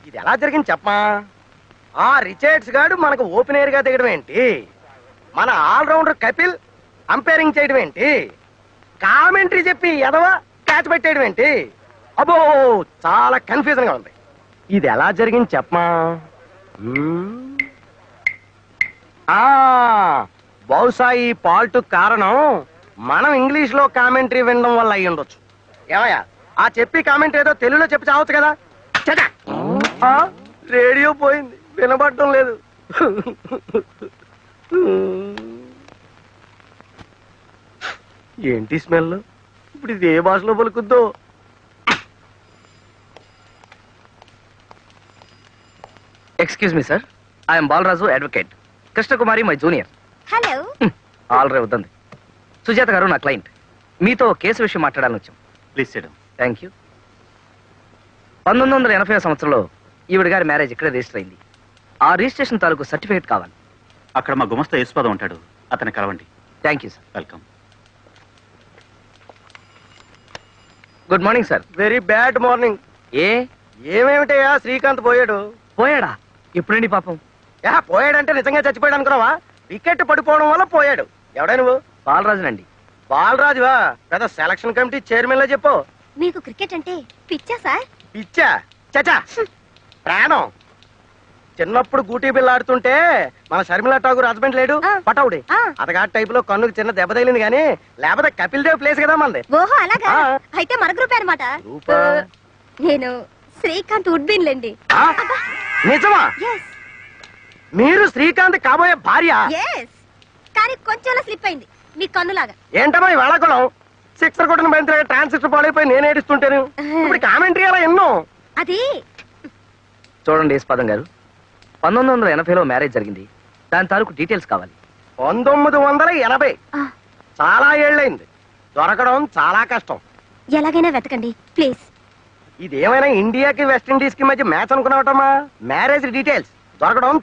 ఇది ఎలా జరిగింది చెప్పమా? ఆ రిచర్డ్స్ గాడు మనకు ఓపెనర్ గా దిగడం ఏంటి, మన ఆల్రౌండర్ కపిల్ అంపైరింగ్ చేయడం ఏంటి, కామెంటరీ చెప్పి ఎదవ క్యాచ్ పెట్టేయడం ఏంటి? అబ్బో చాలా కన్ఫ్యూజన్ గా ఉంది. ఇది ఎలా జరిగింది చెప్పమా? బహుశా ఈ పాల్ట్ కారణం మనం ఇంగ్లీష్ లో కామెంటరీ వినడం వల్ల అయ్యి ఉండొచ్చు. ఏమయ్యా ఆ చెప్పి కామెంట్ ఏదో తెలుగులో చెప్పి చావచ్చు కదా. రేడియో పోయింది, వినబడటం లేదు. ఏంటి స్మెల్? ఇప్పుడు ఇది ఏ భాషలో పలుకుద్దో? Excuse me sir, I'm Balaraju, advocate. Krishnakumari my junior. Hello. All right వద్దండి. సుజాత గారు నా క్లయింట్, మీతో కేసు విషయం మాట్లాడాలని వచ్చాం. Please SIT down. Thank you. 1980 సంవత్సరంలో ఈవిడ గారి మ్యారేజ్ ఇక్కడే రిజిస్టర్ అయింది. ఆ రిజిస్ట్రేషన్ తాలూకు సర్టిఫికేట్ కావాలి. అక్కడ మా గుమస్తా యేసుపాదం ఉంటాడు, అతన్ని కలవండి. Thank you sir. Welcome. Good morning sir. Very bad morning. ఏమేమిటయ్యా శ్రీకాంత్ పోయాడు? పోయాడా? ఎప్పుడండి పాపం? పోయాడంటే నిజంగా చచ్చిపోయాడు అనుకున్నావా? వికెట్ పడిపోవడం వల్ల పోయాడు. ఎవడా నువ్వు? బాలరాజునండి. బాలరాజువా? పెద్ద సెలక్షన్ కమిటీ చైర్మన్ లా చెప్పు. మీకు క్రికెట్ అంటే పిచ్చా సార్? పిచ్చా? చచా, ప్రాణం. చిన్నప్పుడు గూటీ బిల్ల ఆడుతుంటే మన షర్మిలా ఠాగూర్ హస్బెండ్ లేడు, పటౌడి, అతగాడి టైప్ లో కన్నుకు చిన్న దెబ్బ తగిలింది గానీ లేకపోతే కపిల్ దేవ్ ప్లేస్ కదా మనది. ఓహో అలాగా? అయితే మన గ్రూప్ అనమాట. నేను శ్రీకాంత్ ఉడ్బిన్ లేండి. నిజమా? మీరు శ్రీకాంత్ కాబోయే భార్య? కానీ కొంచెం స్లిప్ అయింది మీ కన్నులాగా. ఏంటమ్మా ఈ వేళకులం? సిక్సర్ కొట్టిన బంతి ట్రాన్సిస్టర్ పాడైపోయి నేను ఏడుస్తుంటాను. ఇప్పుడు కామెంటరీ అలా ఎన్నో. అది చూడండి యేసుపాదం గారు, 1980లో మ్యారేజ్ జరిగింది. దాని తాలూకు డీటెయిల్స్ కావాలి. 1980? చాలా ఏళ్ళైంది. దొరకడం చాలా కష్టం. ఎలాగైనా వెతకండి ప్లీజ్. ఇదేమైనా ఇండియాకి వెస్టిండీస్ కి మధ్య మ్యాచ్ అనుకున్నావటమ్మా? మ్యారేజ్ డీటెయిల్స్ దొరకడం